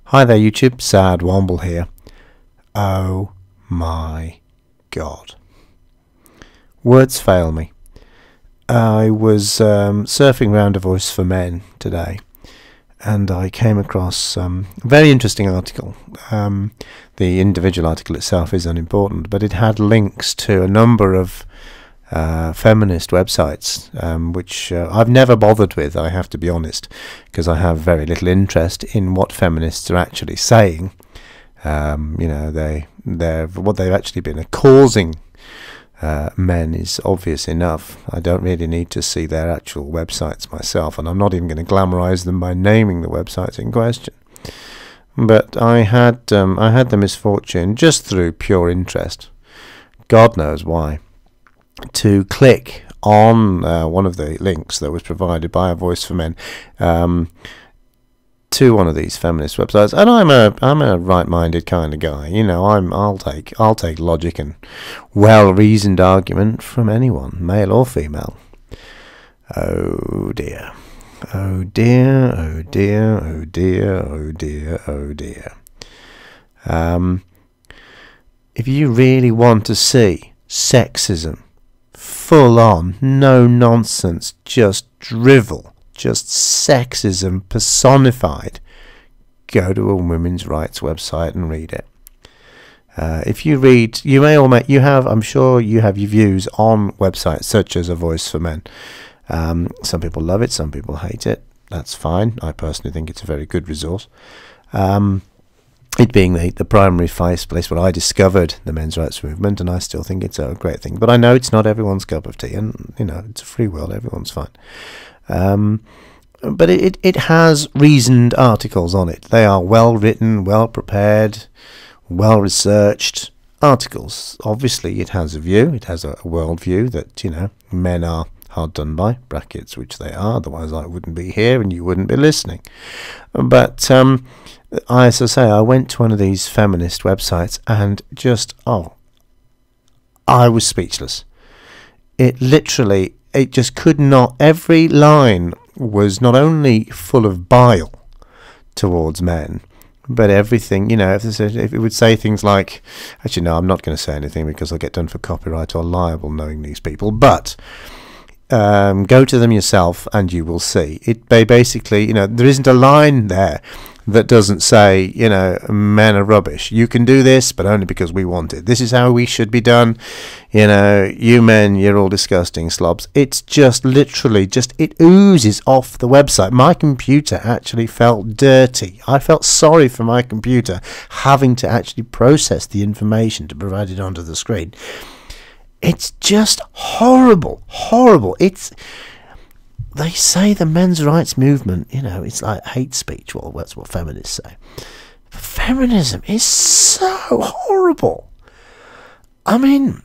Hi there YouTube, Sad Womble here. Oh my god. Words fail me. I was surfing around A Voice for Men today and I came across a very interesting article. The individual article itself is unimportant, but it had links to a number of feminist websites, which I've never bothered with, I have to be honest, because I have very little interest in what feminists are actually saying. What they've actually been causing men is obvious enough. I don't really need to see their actual websites myself, and I'm not even going to glamorize them by naming the websites in question. But I had the misfortune, just through pure interest, God knows why, to click on one of the links that was provided by A Voice for Men to one of these feminist websites. And I'm a right-minded kind of guy, you know. I'll take logic and well-reasoned argument from anyone, male or female. Oh dear, oh dear, oh dear, oh dear, oh dear, oh dear. If you really want to see sexism, full on, no nonsense, just drivel, just sexism personified, go to a women's rights website and read it. If you read, you may or may you have, I'm sure you have your views on websites such as A Voice for Men. Some people love it, some people hate it. That's fine. I personally think it's a very good resource. It being the primary place where I discovered the men's rights movement, and I still think it's a great thing. But I know it's not everyone's cup of tea, and you know, it's a free world, everyone's fine. But it has reasoned articles on it. They are well written, well prepared, well researched articles. Obviously it has a view, it has a world view that, you know, men are hard done by, brackets, which they are, otherwise I wouldn't be here and you wouldn't be listening. But as I say, I went to one of these feminist websites and just, I was speechless. It just could not, every line was not only full of bile towards men, but everything, you know, if it would say things like, actually no, I'm not going to say anything because I'll get done for copyright or libel knowing these people, but go to them yourself and you will see. They basically, you know, there isn't a line there that doesn't say, you know, men are rubbish. You can do this, but only because we want it. This is how we should be done. You know, you men, you're all disgusting slobs. It's just literally it oozes off the website. My computer actually felt dirty. I felt sorry for my computer having to actually process the information to provide it onto the screen. It's just horrible, horrible. They say the men's rights movement, you know, it's like hate speech. Well, that's what feminists say. Feminism is so horrible. I mean,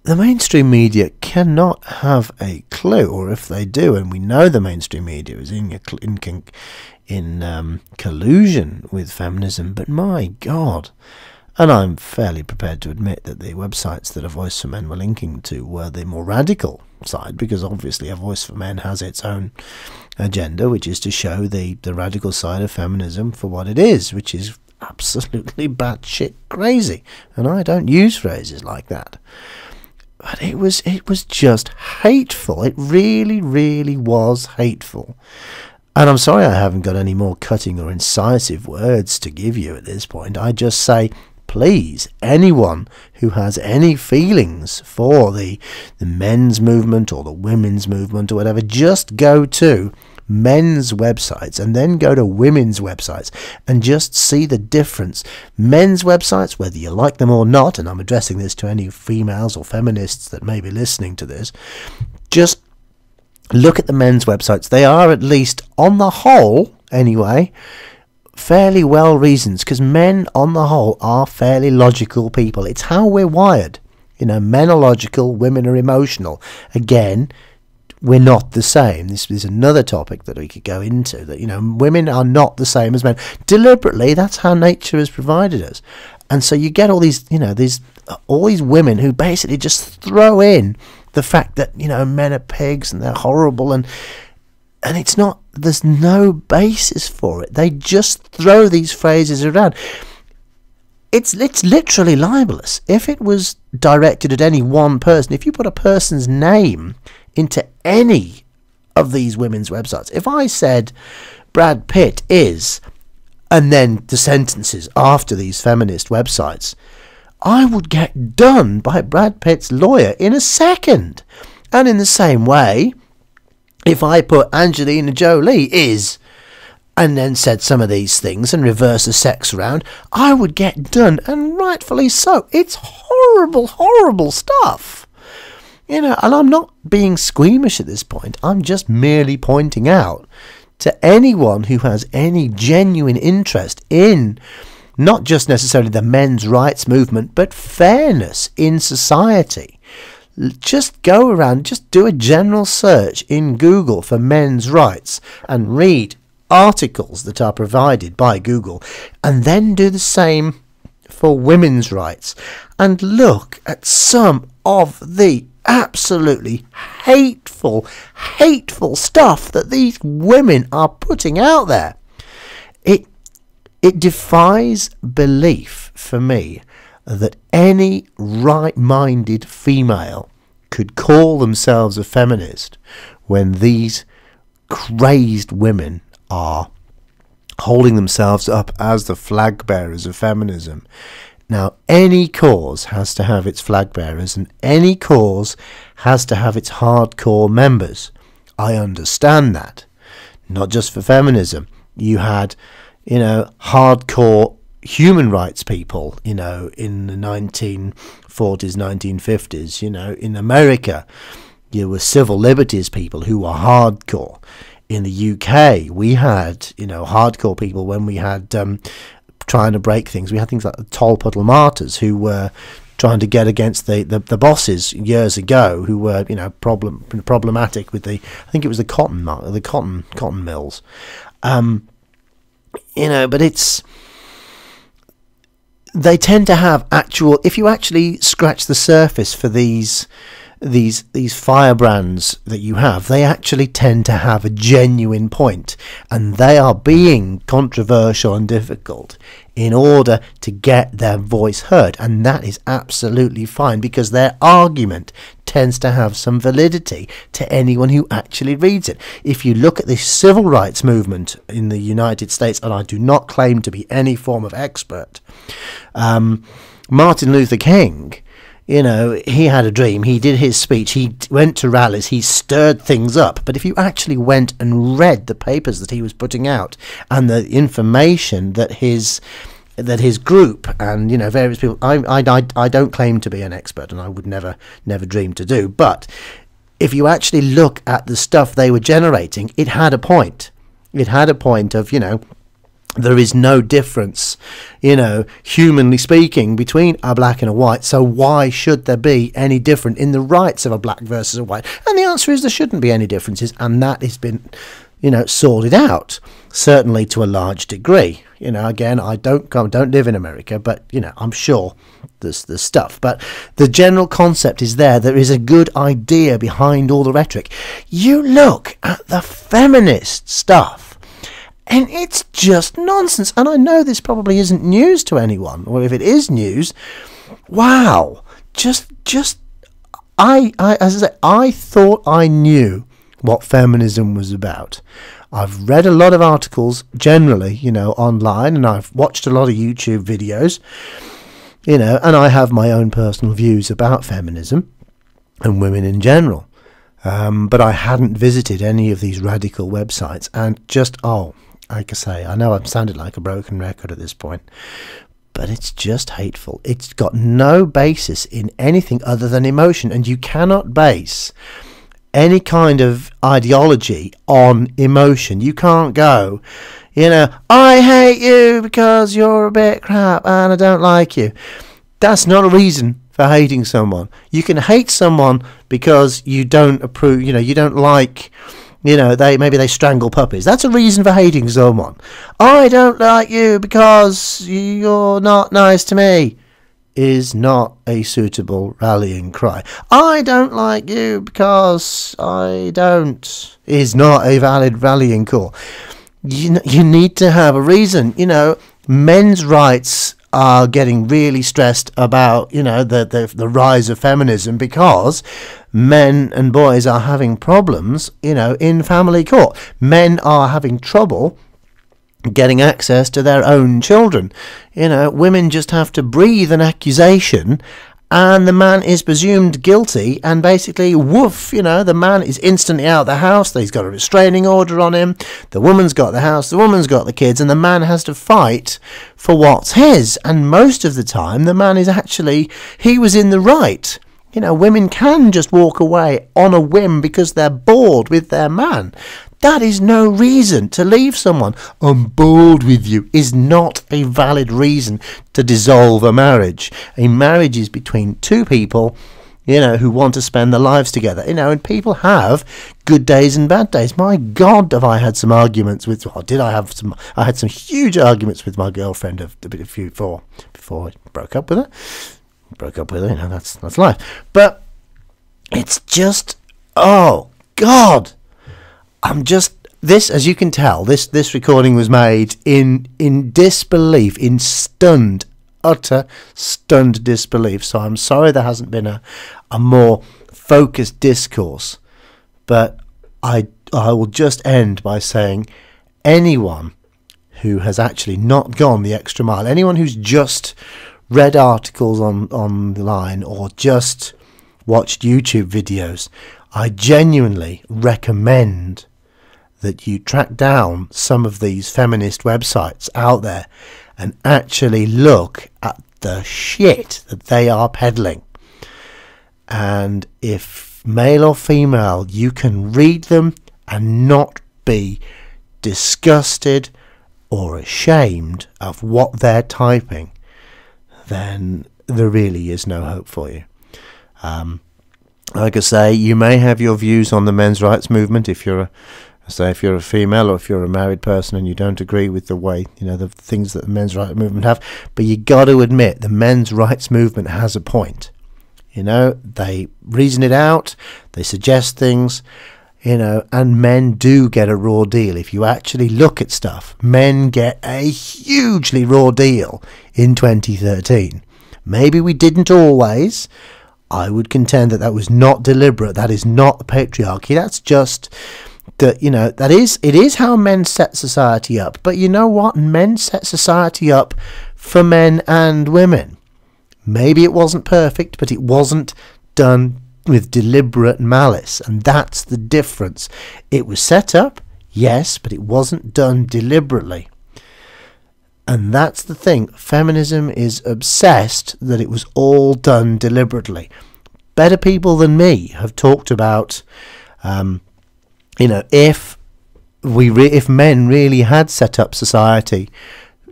the mainstream media cannot have a clue, or if they do, and we know the mainstream media is in collusion with feminism, but my God. And I'm fairly prepared to admit that the websites that A Voice for Men were linking to were the more radical side, because obviously A Voice for Men has its own agenda, which is to show the radical side of feminism for what it is, which is absolutely batshit crazy. And I don't use phrases like that. But it was just hateful. It really, really was hateful. And I'm sorry I haven't got any more cutting or incisive words to give you at this point. I just say, please, anyone who has any feelings for the men's movement or the women's movement or whatever, just go to men's websites and then go to women's websites and just see the difference. Men's websites, whether you like them or not, and I'm addressing this to any females or feminists that may be listening to this, just look at the men's websites. They are, at least on the whole anyway, fairly well reasoned, because men on the whole are fairly logical people. It's how we're wired. You know, men are logical, women are emotional. Again, we're not the same. This is another topic that we could go into, that, you know, women are not the same as men. Deliberately, that's how nature has provided us. And so you get all these, you know, all these women who basically just throw in the fact that, you know, men are pigs and they're horrible, and it's not there's no basis for it. They just throw these phrases around. It's literally libelous. If it was directed at any one person, if you put a person's name into any of these women's websites, if I said Brad Pitt is, and then the sentences after these feminist websites, I would get done by Brad Pitt's lawyer in a second. And in the same way, if I put Angelina Jolie is, and then said some of these things and reverse the sex around, I would get done, and rightfully so. It's horrible, horrible stuff. And I'm not being squeamish at this point. I'm just merely pointing out to anyone who has any genuine interest in not just necessarily the men's rights movement, but fairness in society. Just go around, just do a general search in Google for men's rights and read articles that are provided by Google, and then do the same for women's rights, and look at some of the absolutely hateful stuff that these women are putting out there. It defies belief for me that any right-minded female could call themselves a feminist when these crazed women are holding themselves up as the flag bearers of feminism. Now, any cause has to have its flag bearers, and any cause has to have its hardcore members. I understand that. Not just for feminism. You had, hardcore human rights people, in the 1940s, 1950s, in America. You were civil liberties people who were hardcore. In the UK, we had, hardcore people when we had trying to break things. We had things like the Tolpuddle Martyrs who were trying to get against the bosses years ago, who were, problematic with I think it was the cotton mills. But they tend to have if you actually scratch the surface for these firebrands that you have, they actually tend to have a genuine point, and they are being controversial and difficult in order to get their voice heard, and that is absolutely fine, because their argument tends to have some validity to anyone who actually reads it. If you look at the civil rights movement in the United States, and I do not claim to be any form of expert, Martin Luther King, he had a dream. He did his speech. He went to rallies. He stirred things up. But if you actually went and read the papers that he was putting out and the information that his group and various people, I don't claim to be an expert, and I would never dream to do. But if you actually look at the stuff they were generating, it had a point. It had a point of there is no difference, humanly speaking, between a black and a white, so why should there be any different in the rights of a black versus a white? And the answer is there shouldn't be any differences, and that has been, sorted out, certainly to a large degree. Again, I don't live in America, but, I'm sure there's stuff. But the general concept is there. There is a good idea behind all the rhetoric. You look at the feminist stuff, and it's just nonsense. And I know this probably isn't news to anyone, or if it is news, wow. I thought I knew what feminism was about. I've read a lot of articles generally, online, and I've watched a lot of YouTube videos, and I have my own personal views about feminism and women in general. But I hadn't visited any of these radical websites, and like I say, I know I've sounded like a broken record at this point, but it's just hateful. It's got no basis in anything other than emotion, and you cannot base any kind of ideology on emotion. You can't go, I hate you because you're a bit crap and I don't like you. That's not a reason for hating someone. You can hate someone because you don't approve, you don't like, maybe they strangle puppies. That's a reason for hating someone. I don't like you because you're not nice to me. is not a suitable rallying cry. I don't like you because I don't is not a valid rallying call. You need to have a reason. You know, men's rights are getting really stressed about, you know, the rise of feminism because men and boys are having problems, you know, in family court. Men are having trouble getting access to their own children. You know, women just have to breathe an accusation and the man is presumed guilty, and basically, woof, you know, the man is instantly out of the house. He's got a restraining order on him. The woman's got the house, the woman's got the kids, and the man has to fight for what's his. And most of the time, the man is actually, he was in the right. You know, women can just walk away on a whim because they're bored with their man. That is no reason to leave someone. I'm bored with you is not a valid reason to dissolve a marriage. A marriage is between two people, you know, who want to spend their lives together. You know, and people have good days and bad days. My God, have I had some arguments with, well, did I have some, I had some huge arguments with my girlfriend before I broke up with her. You know, that's life. But it's just, oh God, I'm just, this, as you can tell, this recording was made in disbelief, in utter stunned disbelief. So I'm sorry there hasn't been a more focused discourse. But I will just end by saying, anyone who has actually not gone the extra mile, anyone who's just read articles online or just watched YouTube videos, I genuinely recommend that you track down some of these feminist websites out there and actually look at the shit that they are peddling. And if male or female, you can read them and not be disgusted or ashamed of what they're typing, then there really is no hope for you. Like I say, you may have your views on the men's rights movement if you're a female or if you're a married person and you don't agree with the way, you know, the things that the men's rights movement have. But you got to admit, the men's rights movement has a point. You know, they reason it out, they suggest things, you know, and men do get a raw deal. If you actually look at stuff, men get a hugely raw deal in 2013. Maybe we didn't always. I would contend that was not deliberate. That is not the patriarchy. That's just that, you know, it is how men set society up. But you know what? Men set society up for men and women. Maybe it wasn't perfect, but it wasn't done with deliberate malice, and that's the difference. It was set up, yes, but it wasn't done deliberately. And that's the thing. Feminism is obsessed that it was all done deliberately. Better people than me have talked about, you know, if men really had set up society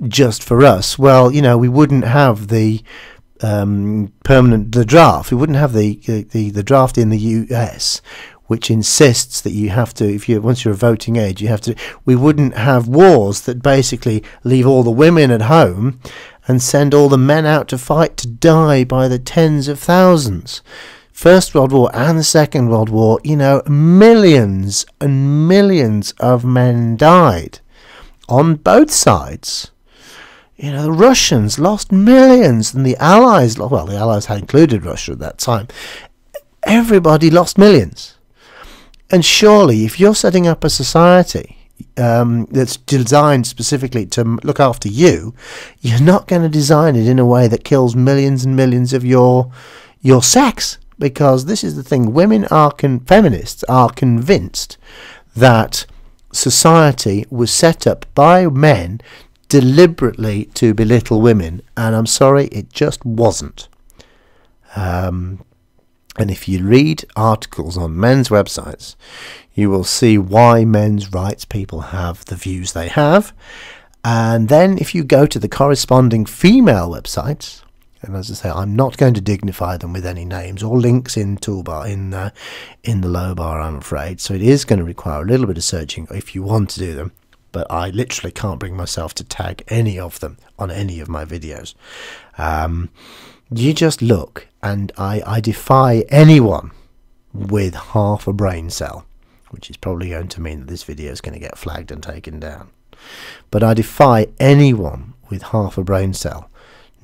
just for us, well, you know, we wouldn't have the draft. We wouldn't have the draft in the US, which insists that you have to, once you're of voting age, you have to. We wouldn't have wars that basically leave all the women at home and send all the men out to fight to die by the tens of thousands. First World War and the Second World War, you know, millions and millions of men died on both sides. You know, the Russians lost millions, and the Allies, well, the Allies had included Russia at that time. Everybody lost millions. And surely, if you're setting up a society that's designed specifically to look after you, you're not going to design it in a way that kills millions and millions of your sex. Because this is the thing, feminists are convinced that society was set up by men deliberately to belittle women, and I'm sorry, it just wasn't. And if you read articles on men's websites, you will see why men's rights people have the views they have. And then if you go to the corresponding female websites, and as I say, I'm not going to dignify them with any names or links in toolbar in the low bar, I'm afraid. So it is going to require a little bit of searching if you want to do them. But I literally can't bring myself to tag any of them on any of my videos. You just look, and I defy anyone with half a brain cell, which is probably going to mean that this video is going to get flagged and taken down. But I defy anyone with half a brain cell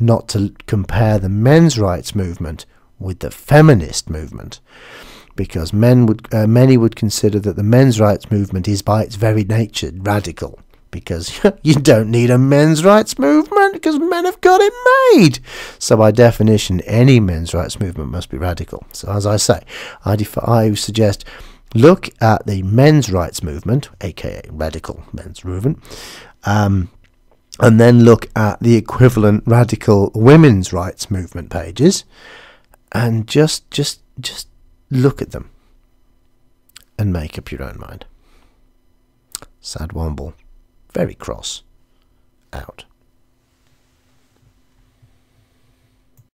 not to compare the men's rights movement with the feminist movement, because many would consider that the men's rights movement is by its very nature radical, because you don't need a men's rights movement because men have got it made. So by definition, any men's rights movement must be radical. So as I say, I suggest look at the men's rights movement, aka radical men's movement, and then look at the equivalent radical women's rights movement pages, and just look at them and make up your own mind. Sad Womble, very cross, out.